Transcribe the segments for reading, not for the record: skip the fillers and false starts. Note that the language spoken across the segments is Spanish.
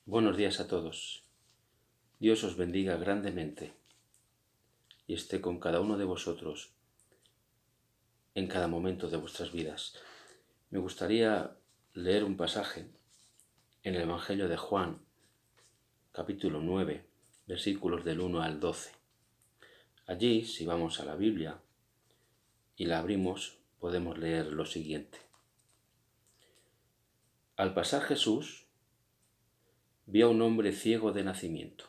Buenos días a todos. Dios os bendiga grandemente y esté con cada uno de vosotros en cada momento de vuestras vidas. Me gustaría leer un pasaje en el Evangelio de Juan, capítulo 9, versículos del 1 al 12. Allí, si vamos a la Biblia y la abrimos, podemos leer lo siguiente. Al pasar Jesús, vio a un hombre ciego de nacimiento.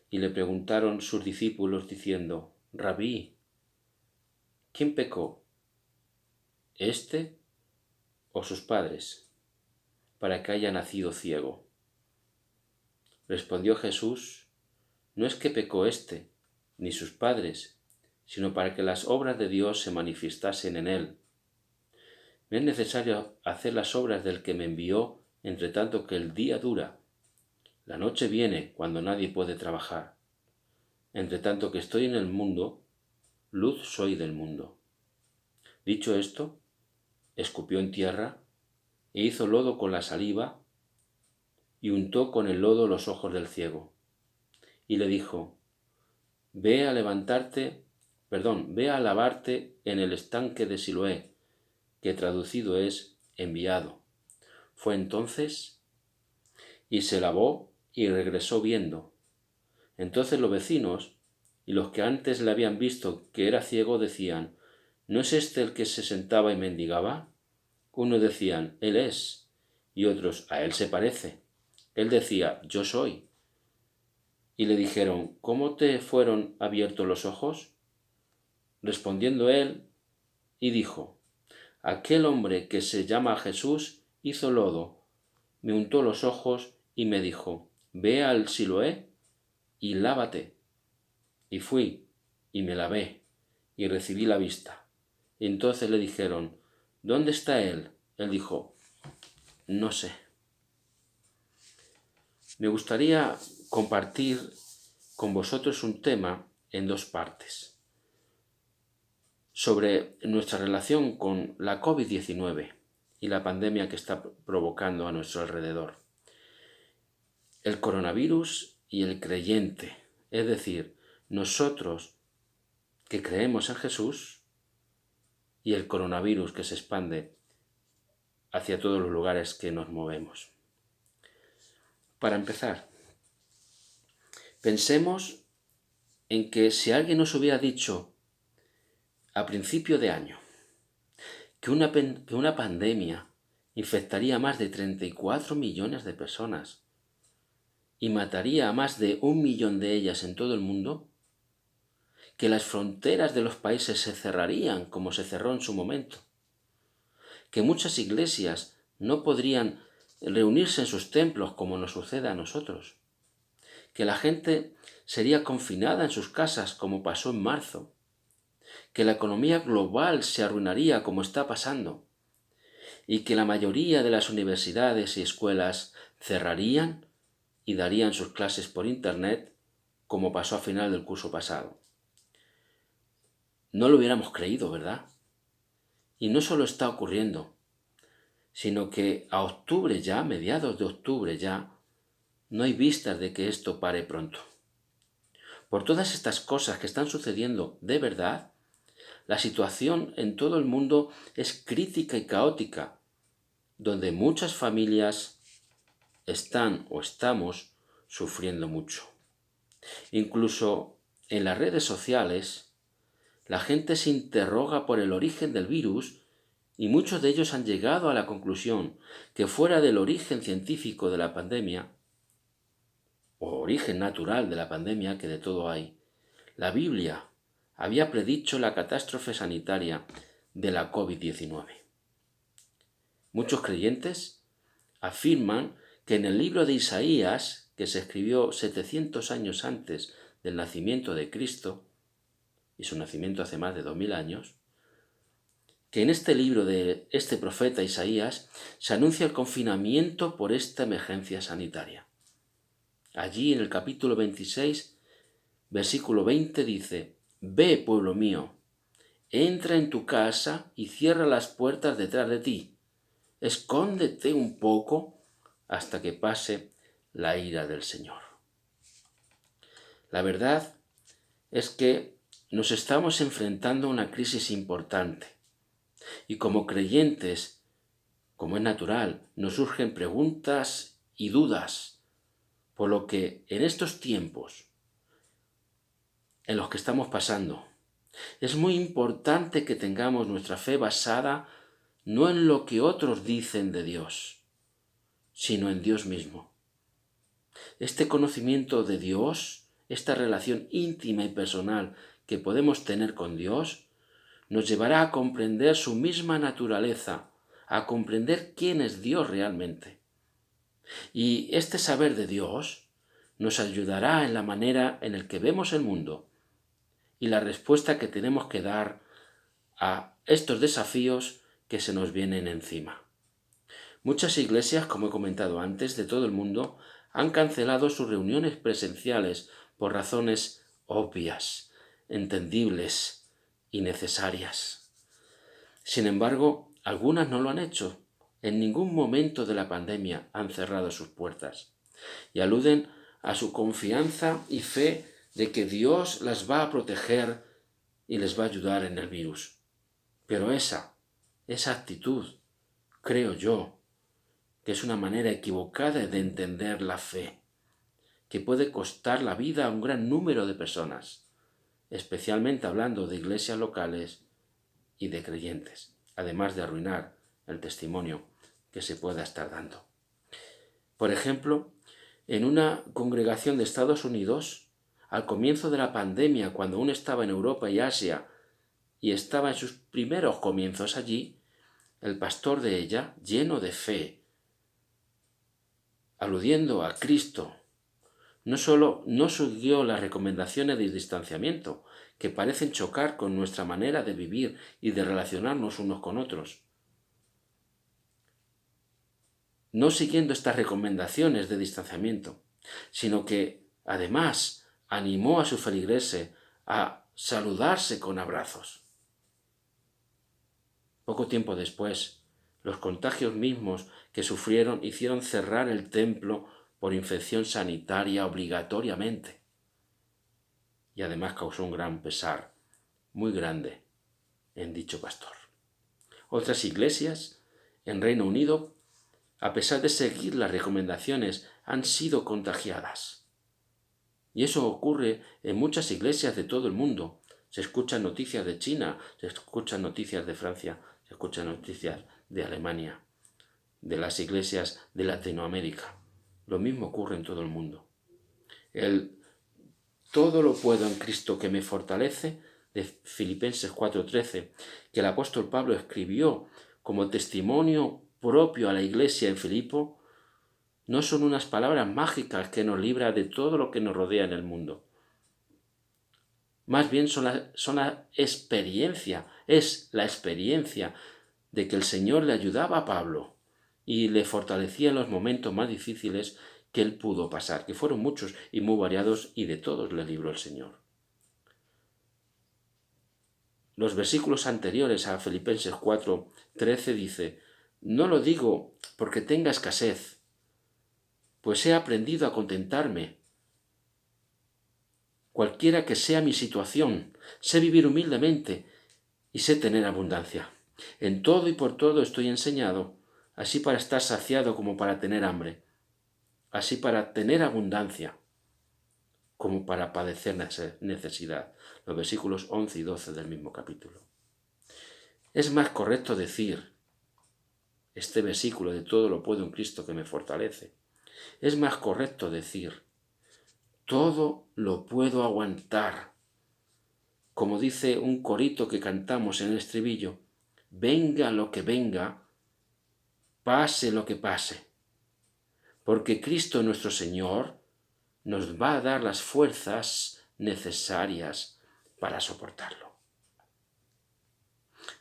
Y le preguntaron sus discípulos diciendo: Rabí, ¿quién pecó, éste o sus padres, para que haya nacido ciego? Respondió Jesús: No es que pecó éste, ni sus padres, sino para que las obras de Dios se manifestasen en él. Me es necesario hacer las obras del que me envió, entre tanto que el día dura. La noche viene cuando nadie puede trabajar. Entre tanto que estoy en el mundo, luz soy del mundo. Dicho esto, escupió en tierra e hizo lodo con la saliva y untó con el lodo los ojos del ciego. Y le dijo: Ve a lavarte en el estanque de Siloé, que traducido es enviado. Fue entonces y se lavó y regresó viendo. Entonces los vecinos y los que antes le habían visto que era ciego decían: ¿No es este el que se sentaba y mendigaba? Unos decían: Él es, y otros: A él se parece. Él decía: Yo soy. Y le dijeron: ¿Cómo te fueron abiertos los ojos? Respondiendo él, y dijo: Aquel hombre que se llama Jesús hizo lodo, me untó los ojos y me dijo: Ve al Siloé y lávate. Y fui y me lavé y recibí la vista. Y entonces le dijeron: ¿Dónde está él? Él dijo: No sé. Me gustaría compartir con vosotros un tema en dos partes sobre nuestra relación con la COVID-19 y la pandemia que está provocando a nuestro alrededor. El coronavirus y el creyente, es decir, nosotros que creemos en Jesús, y el coronavirus que se expande hacia todos los lugares que nos movemos. Para empezar, pensemos en que si alguien nos hubiera dicho a principio de año que una pandemia infectaría a más de 34 millones de personas y mataría a más de 1 millón de ellas en todo el mundo, que las fronteras de los países se cerrarían como se cerró en su momento, que muchas iglesias no podrían reunirse en sus templos como nos sucede a nosotros, que la gente sería confinada en sus casas como pasó en marzo, que la economía global se arruinaría como está pasando, y que la mayoría de las universidades y escuelas cerrarían y darían sus clases por internet como pasó a final del curso pasado. No lo hubiéramos creído, ¿verdad? Y no solo está ocurriendo, sino que a octubre ya, mediados de octubre ya, no hay vistas de que esto pare pronto. Por todas estas cosas que están sucediendo de verdad, la situación en todo el mundo es crítica y caótica, donde muchas familias están o estamos sufriendo mucho. Incluso en las redes sociales, la gente se interroga por el origen del virus y muchos de ellos han llegado a la conclusión que fuera del origen científico de la pandemia, o origen natural de la pandemia, que de todo hay, la Biblia había predicho la catástrofe sanitaria de la COVID-19. Muchos creyentes afirman que en el libro de Isaías, que se escribió 700 años antes del nacimiento de Cristo, y su nacimiento hace más de 2000 años, que en este libro de este profeta Isaías se anuncia el confinamiento por esta emergencia sanitaria. Allí en el capítulo 26, versículo 20 dice: Ve, pueblo mío, entra en tu casa y cierra las puertas detrás de ti. Escóndete un poco hasta que pase la ira del Señor. La verdad es que nos estamos enfrentando a una crisis importante y como creyentes, como es natural, nos surgen preguntas y dudas, por lo que en estos tiempos en los que estamos pasando, es muy importante que tengamos nuestra fe basada no en lo que otros dicen de Dios, sino en Dios mismo. Este conocimiento de Dios, esta relación íntima y personal que podemos tener con Dios, nos llevará a comprender su misma naturaleza, a comprender quién es Dios realmente. Y este saber de Dios nos ayudará en la manera en la que vemos el mundo y la respuesta que tenemos que dar a estos desafíos que se nos vienen encima. Muchas iglesias, como he comentado antes, de todo el mundo, han cancelado sus reuniones presenciales por razones obvias, entendibles y necesarias. Sin embargo, algunas no lo han hecho. En ningún momento de la pandemia han cerrado sus puertas y aluden a su confianza y fe de que Dios las va a proteger y les va a ayudar en el virus. Pero esa actitud, creo yo, que es una manera equivocada de entender la fe, que puede costar la vida a un gran número de personas, especialmente hablando de iglesias locales y de creyentes, además de arruinar el testimonio que se pueda estar dando. Por ejemplo, en una congregación de Estados Unidos, al comienzo de la pandemia, cuando aún estaba en Europa y Asia, y estaba en sus primeros comienzos allí, el pastor de ella, lleno de fe, aludiendo a Cristo, no solo no siguió las recomendaciones de distanciamiento, que parecen chocar con nuestra manera de vivir y de relacionarnos unos con otros. No siguiendo estas recomendaciones de distanciamiento, sino que, además, animó a sus feligreses a saludarse con abrazos. Poco tiempo después, los contagios mismos que sufrieron hicieron cerrar el templo por infección sanitaria obligatoriamente. Y además causó un gran pesar, muy grande, en dicho pastor. Otras iglesias en Reino Unido, a pesar de seguir las recomendaciones, han sido contagiadas. Y eso ocurre en muchas iglesias de todo el mundo. Se escuchan noticias de China, se escuchan noticias de Francia, se escuchan noticias de Alemania, de las iglesias de Latinoamérica. Lo mismo ocurre en todo el mundo. El todo lo puedo en Cristo que me fortalece, de Filipenses 4:13, que el apóstol Pablo escribió como testimonio propio a la iglesia en Filipo, no son unas palabras mágicas que nos libran de todo lo que nos rodea en el mundo. Más bien son la experiencia, es la experiencia de que el Señor le ayudaba a Pablo y le fortalecía en los momentos más difíciles que él pudo pasar, que fueron muchos y muy variados, y de todos le libró el Señor. Los versículos anteriores a Filipenses 4:13 dice: no lo digo porque tenga escasez, pues he aprendido a contentarme. Cualquiera que sea mi situación, sé vivir humildemente y sé tener abundancia. En todo y por todo estoy enseñado, así para estar saciado como para tener hambre, así para tener abundancia como para padecer necesidad. Los versículos 11 y 12 del mismo capítulo. Es más correcto decir este versículo de todo lo puedo en Cristo que me fortalece. Es más correcto decir todo lo puedo aguantar. Como dice un corito que cantamos en el estribillo, venga lo que venga, pase lo que pase, porque Cristo nuestro Señor nos va a dar las fuerzas necesarias para soportarlo.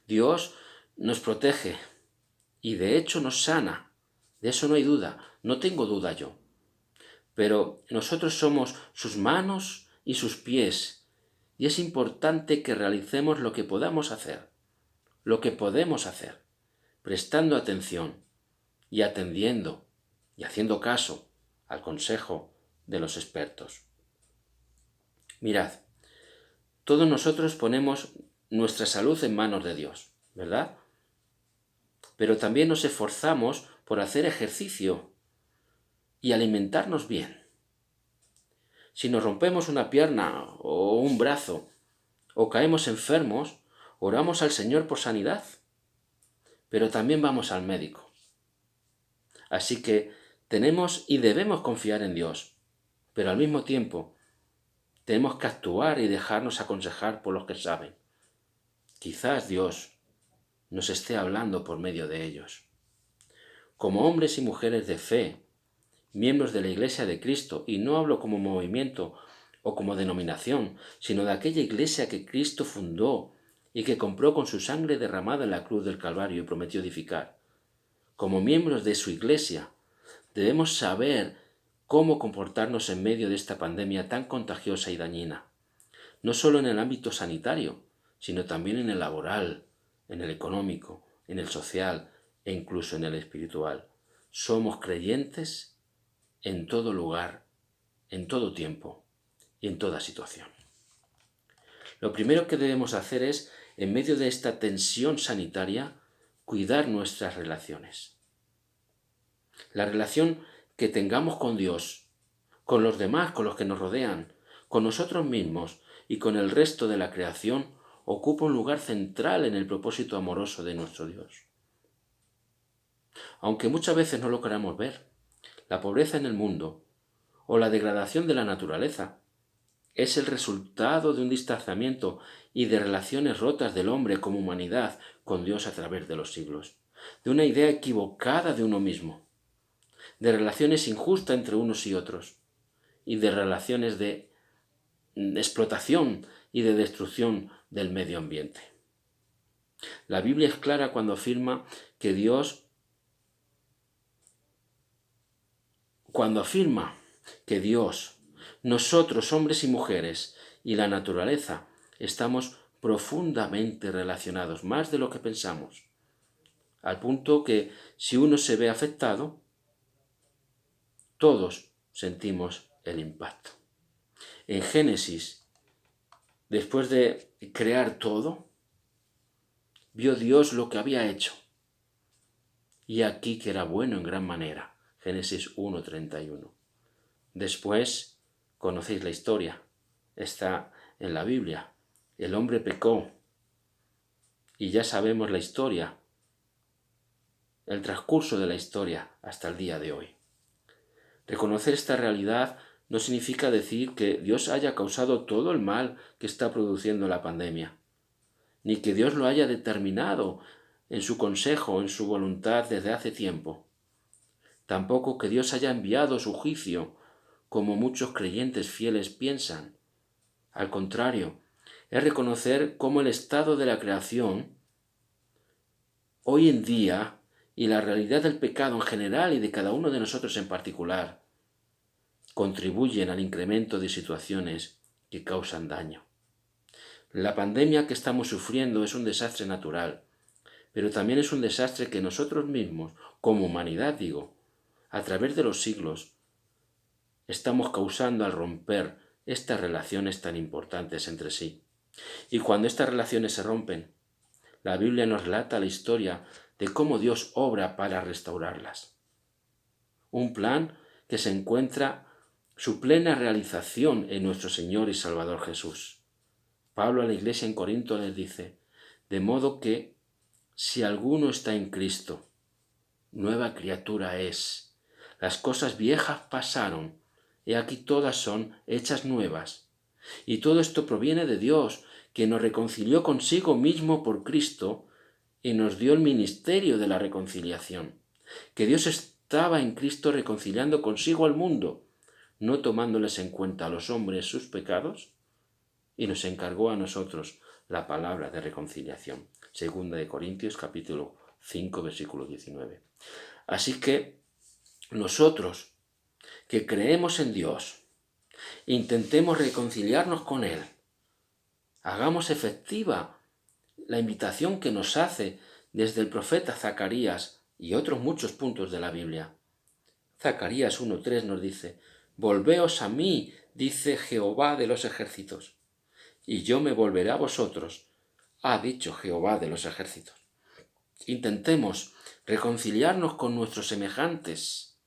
Dios nos protege y de hecho nos sana, de eso no hay duda, no tengo duda yo. Pero nosotros somos sus manos y sus pies, y es importante que realicemos lo que podamos hacer, prestando atención y atendiendo y haciendo caso al consejo de los expertos. Mirad, todos nosotros ponemos nuestra salud en manos de Dios, ¿verdad? Pero también nos esforzamos por hacer ejercicio y alimentarnos bien. Si nos rompemos una pierna o un brazo o caemos enfermos, oramos al Señor por sanidad, pero también vamos al médico. Así que tenemos y debemos confiar en Dios, pero al mismo tiempo tenemos que actuar y dejarnos aconsejar por los que saben. Quizás Dios nos esté hablando por medio de ellos. Como hombres y mujeres de fe, miembros de la Iglesia de Cristo, y no hablo como movimiento o como denominación, sino de aquella Iglesia que Cristo fundó y que compró con su sangre derramada en la cruz del Calvario y prometió edificar. Como miembros de su Iglesia, debemos saber cómo comportarnos en medio de esta pandemia tan contagiosa y dañina, no solo en el ámbito sanitario, sino también en el laboral, en el económico, en el social e incluso en el espiritual. Somos creyentes en todo lugar, en todo tiempo y en toda situación. Lo primero que debemos hacer es, en medio de esta tensión sanitaria, cuidar nuestras relaciones. La relación que tengamos con Dios, con los demás, con los que nos rodean, con nosotros mismos y con el resto de la creación, ocupa un lugar central en el propósito amoroso de nuestro Dios. Aunque muchas veces no lo queramos ver, la pobreza en el mundo o la degradación de la naturaleza es el resultado de un distanciamiento y de relaciones rotas del hombre como humanidad con Dios a través de los siglos, de una idea equivocada de uno mismo, de relaciones injustas entre unos y otros, y de relaciones de explotación y de destrucción del medio ambiente. La Biblia es clara cuando afirma que Dios, nosotros, hombres y mujeres, y la naturaleza, estamos profundamente relacionados, más de lo que pensamos, al punto que si uno se ve afectado, todos sentimos el impacto. En Génesis, después de crear todo, vio Dios lo que había hecho, y aquí que era bueno en gran manera. Génesis 1:31. Después, conocéis la historia, está en la Biblia. El hombre pecó, y ya sabemos la historia, el transcurso de la historia hasta el día de hoy. Reconocer esta realidad no significa decir que Dios haya causado todo el mal que está produciendo la pandemia, ni que Dios lo haya determinado en su consejo, en su voluntad desde hace tiempo. Tampoco que Dios haya enviado su juicio, como muchos creyentes fieles piensan. Al contrario, es reconocer cómo el estado de la creación hoy en día y la realidad del pecado en general y de cada uno de nosotros en particular contribuyen al incremento de situaciones que causan daño. La pandemia que estamos sufriendo es un desastre natural, pero también es un desastre que nosotros mismos, como humanidad digo, a través de los siglos, estamos causando al romper estas relaciones tan importantes entre sí. Y cuando estas relaciones se rompen, la Biblia nos relata la historia de cómo Dios obra para restaurarlas. Un plan que se encuentra su plena realización en nuestro Señor y Salvador Jesús. Pablo a la iglesia en Corinto les dice, de modo que si alguno está en Cristo, nueva criatura es. Las cosas viejas pasaron, y aquí todas son hechas nuevas. Y todo esto proviene de Dios, que nos reconcilió consigo mismo por Cristo y nos dio el ministerio de la reconciliación. Que Dios estaba en Cristo reconciliando consigo al mundo, no tomándoles en cuenta a los hombres sus pecados, y nos encargó a nosotros la palabra de reconciliación. Segunda de Corintios capítulo 5 versículo 19. Así que nosotros que creemos en Dios, intentemos reconciliarnos con Él. Hagamos efectiva la invitación que nos hace desde el profeta Zacarías y otros muchos puntos de la Biblia. Zacarías 1:3 nos dice: Volveos a mí, dice Jehová de los ejércitos, y yo me volveré a vosotros, ha dicho Jehová de los ejércitos. Intentemos reconciliarnos con nuestros semejantes.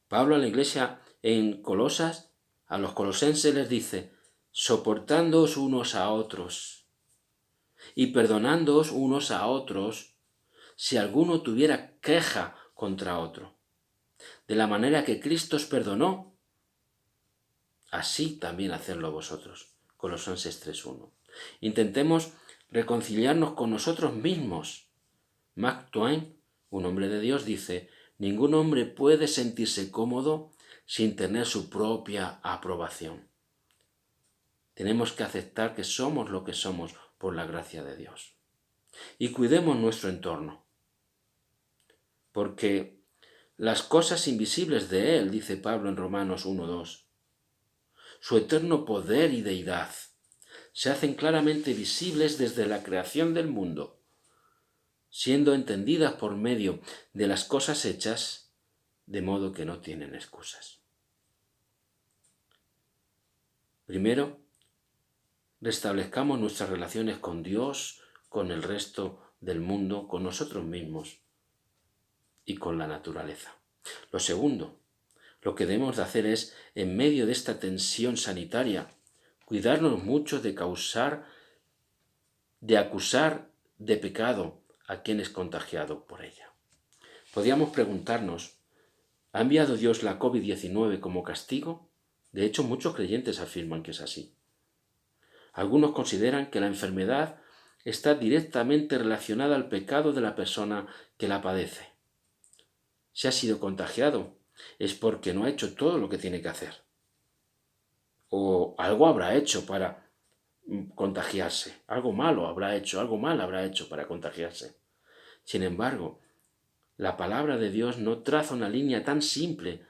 Pablo a la iglesia en Colosas, a los colosenses les dice: soportándoos unos a otros y perdonándoos unos a otros si alguno tuviera queja contra otro. De la manera que Cristo os perdonó, así también hacedlo vosotros. Colosenses 3:1. Intentemos reconciliarnos con nosotros mismos. Mark Twain, un hombre de Dios, dice: ningún hombre puede sentirse cómodo sin tener su propia aprobación. Tenemos que aceptar que somos lo que somos por la gracia de Dios. Y cuidemos nuestro entorno, porque las cosas invisibles de Él, dice Pablo en Romanos 1:2, su eterno poder y deidad, se hacen claramente visibles desde la creación del mundo, siendo entendidas por medio de las cosas hechas, de modo que no tienen excusas. Primero, restablezcamos nuestras relaciones con Dios, con el resto del mundo, con nosotros mismos y con la naturaleza. Lo segundo, lo que debemos de hacer es, en medio de esta tensión sanitaria, cuidarnos mucho de acusar de pecado a quien es contagiado por ella. Podríamos preguntarnos: ¿ha enviado Dios la COVID-19 como castigo? De hecho, muchos creyentes afirman que es así. Algunos consideran que la enfermedad está directamente relacionada al pecado de la persona que la padece. Si ha sido contagiado, es porque no ha hecho todo lo que tiene que hacer. O algo habrá hecho para contagiarse, algo malo habrá hecho, algo mal habrá hecho para contagiarse. Sin embargo, la palabra de Dios no traza una línea tan simple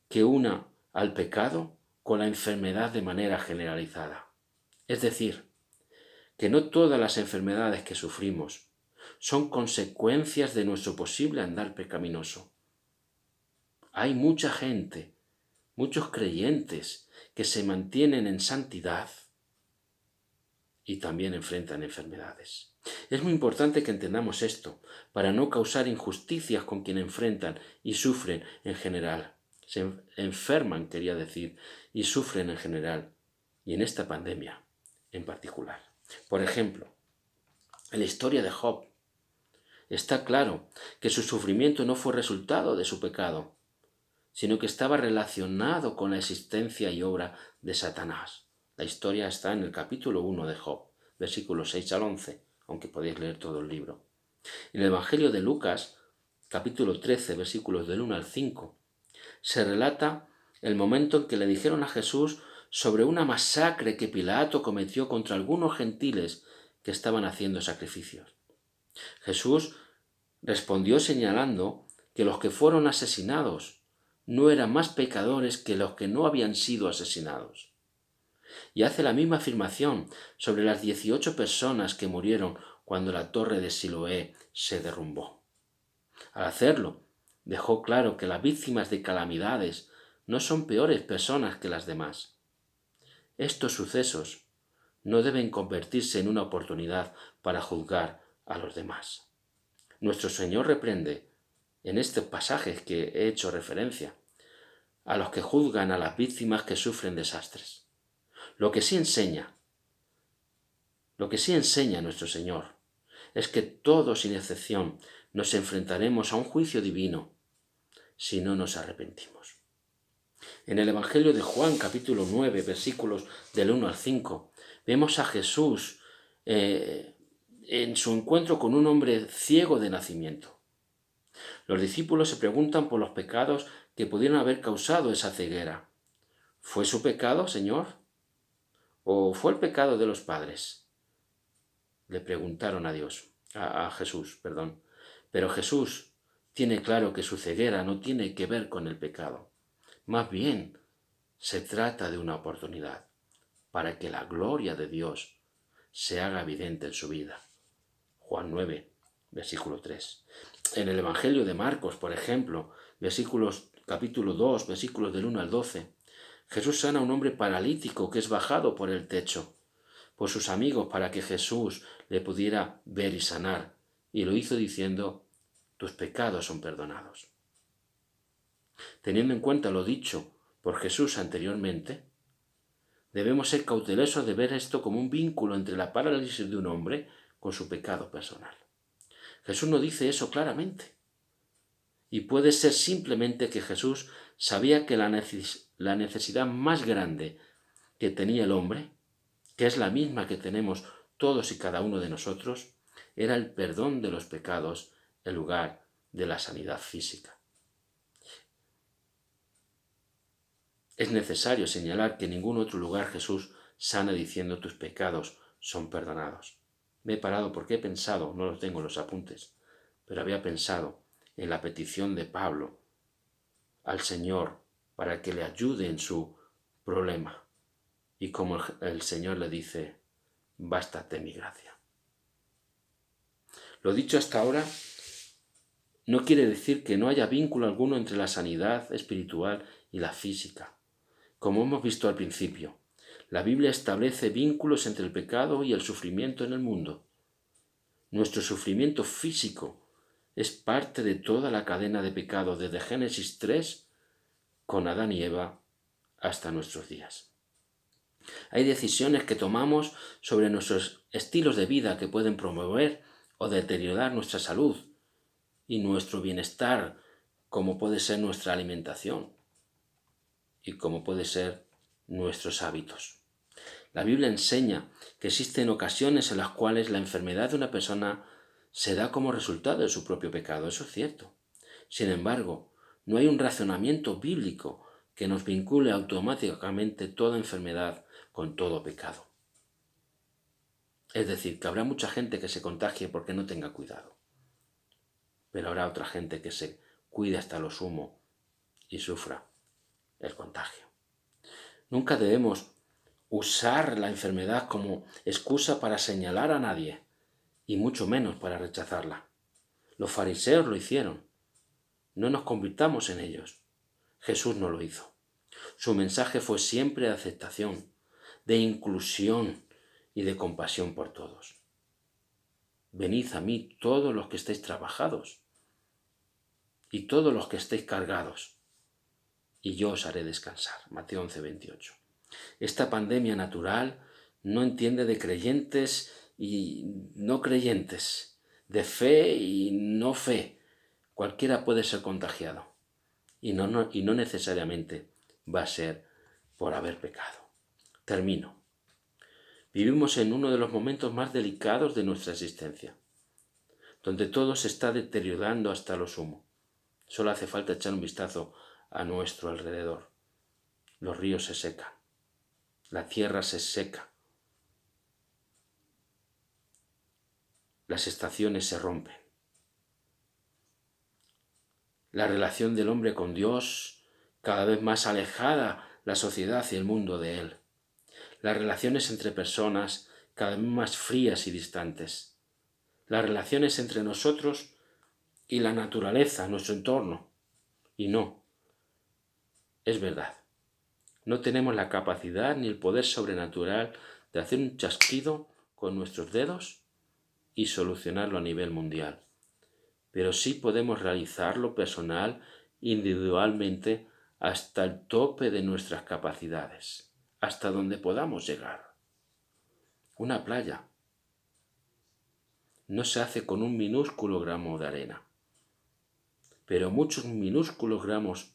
que una al pecado con la enfermedad de manera generalizada. Es decir, que no todas las enfermedades que sufrimos son consecuencias de nuestro posible andar pecaminoso. Hay mucha gente, muchos creyentes que se mantienen en santidad y también enfrentan enfermedades. Es muy importante que entendamos esto para no causar injusticias con quien enfrentan y sufren en general. Se enferman, quería decir, y sufren en general, y en esta pandemia en particular. Por ejemplo, en la historia de Job está claro que su sufrimiento no fue resultado de su pecado, sino que estaba relacionado con la existencia y obra de Satanás. La historia está en el capítulo 1 de Job, versículos 6 al 11, aunque podéis leer todo el libro. En el Evangelio de Lucas, capítulo 13, versículos del 1 al 5, se relata el momento en que le dijeron a Jesús sobre una masacre que Pilato cometió contra algunos gentiles que estaban haciendo sacrificios. Jesús respondió señalando que los que fueron asesinados no eran más pecadores que los que no habían sido asesinados. Y hace la misma afirmación sobre las 18 personas que murieron cuando la torre de Siloé se derrumbó. Al hacerlo, dejó claro que las víctimas de calamidades no son peores personas que las demás. Estos sucesos no deben convertirse en una oportunidad para juzgar a los demás. Nuestro Señor reprende, en este pasaje que he hecho referencia, a los que juzgan a las víctimas que sufren desastres. Lo que sí enseña nuestro Señor es que todos, sin excepción, nos enfrentaremos a un juicio divino si no nos arrepentimos. En el Evangelio de Juan, capítulo 9, versículos del 1 al 5, vemos a Jesús en su encuentro con un hombre ciego de nacimiento. Los discípulos se preguntan por los pecados que pudieron haber causado esa ceguera. ¿Fue su pecado, Señor? ¿O fue el pecado de los padres? Le preguntaron a Jesús. Pero Jesús tiene claro que su ceguera no tiene que ver con el pecado. Más bien, se trata de una oportunidad para que la gloria de Dios se haga evidente en su vida. Juan 9, versículo 3. En el Evangelio de Marcos, por ejemplo, capítulo 2, versículos del 1 al 12, Jesús sana a un hombre paralítico que es bajado por el techo, por sus amigos, para que Jesús le pudiera ver y sanar. Y lo hizo diciendo: tus pecados son perdonados. Teniendo en cuenta lo dicho por Jesús anteriormente, debemos ser cautelosos de ver esto como un vínculo entre la parálisis de un hombre con su pecado personal. Jesús no dice eso claramente. Y puede ser simplemente que Jesús sabía que la necesidad más grande que tenía el hombre, que es la misma que tenemos todos y cada uno de nosotros, era el perdón de los pecados en lugar de la sanidad física. Es necesario señalar que en ningún otro lugar Jesús sana diciendo: tus pecados son perdonados. Me he parado porque he pensado, no los tengo en los apuntes, pero había pensado en la petición de Pablo al Señor para que le ayude en su problema. Y como el Señor le dice: bástate mi gracia. Lo dicho hasta ahora no quiere decir que no haya vínculo alguno entre la sanidad espiritual y la física. Como hemos visto al principio, la Biblia establece vínculos entre el pecado y el sufrimiento en el mundo. Nuestro sufrimiento físico es parte de toda la cadena de pecado desde Génesis 3, con Adán y Eva, hasta nuestros días. Hay decisiones que tomamos sobre nuestros estilos de vida que pueden promover o deteriorar nuestra salud y nuestro bienestar, como puede ser nuestra alimentación y como puede ser nuestros hábitos. La Biblia enseña que existen ocasiones en las cuales la enfermedad de una persona se da como resultado de su propio pecado, eso es cierto. Sin embargo, no hay un razonamiento bíblico que nos vincule automáticamente toda enfermedad con todo pecado. Es decir, que habrá mucha gente que se contagie porque no tenga cuidado, pero habrá otra gente que se cuide hasta lo sumo y sufra el contagio. Nunca debemos usar la enfermedad como excusa para señalar a nadie, y mucho menos para rechazarla. Los fariseos lo hicieron. No nos convirtamos en ellos. Jesús no lo hizo. Su mensaje fue siempre de aceptación, de inclusión y de compasión por todos. Venid a mí todos los que estéis trabajados y todos los que estéis cargados, y yo os haré descansar. Mateo 11:28. Esta pandemia natural no entiende de creyentes y no creyentes, de fe y no fe. Cualquiera puede ser contagiado y no necesariamente va a ser por haber pecado. Termino. Vivimos en uno de los momentos más delicados de nuestra existencia, donde todo se está deteriorando hasta lo sumo. Solo hace falta echar un vistazo a nuestro alrededor. Los ríos se secan, la tierra se seca, las estaciones se rompen. La relación del hombre con Dios, cada vez más alejada la sociedad y el mundo de él. Las relaciones entre personas, cada vez más frías y distantes. Las relaciones entre nosotros y la naturaleza, nuestro entorno. Y no, es verdad. No tenemos la capacidad ni el poder sobrenatural de hacer un chasquido con nuestros dedos y solucionarlo a nivel mundial. Pero sí podemos realizarlo personal, individualmente, hasta el tope de nuestras capacidades, hasta donde podamos llegar. Una playa no se hace con un minúsculo gramo de arena, pero muchos minúsculos gramos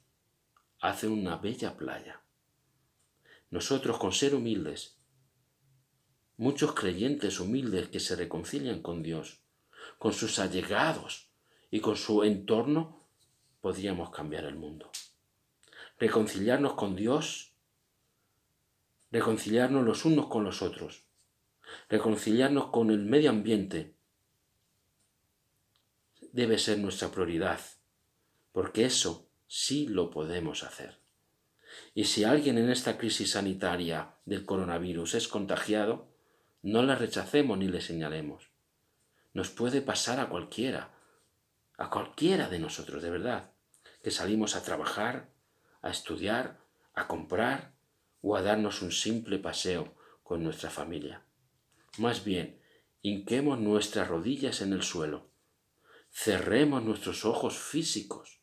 hacen una bella playa. Nosotros, con ser humildes, muchos creyentes humildes que se reconcilian con Dios, con sus allegados y con su entorno, podríamos cambiar el mundo. Reconciliarnos con Dios, reconciliarnos los unos con los otros, reconciliarnos con el medio ambiente, debe ser nuestra prioridad, porque eso sí lo podemos hacer. Y si alguien en esta crisis sanitaria del coronavirus es contagiado, no le rechacemos ni le señalemos. Nos puede pasar a cualquiera. a cualquiera de nosotros, de verdad, que salimos a trabajar, a estudiar, a comprar o a darnos un simple paseo con nuestra familia. Más bien, hinquemos nuestras rodillas en el suelo, cerremos nuestros ojos físicos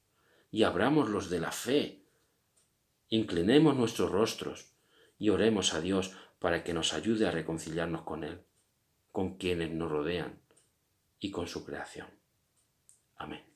y abramos los de la fe, inclinemos nuestros rostros y oremos a Dios para que nos ayude a reconciliarnos con Él, con quienes nos rodean y con su creación. Amén.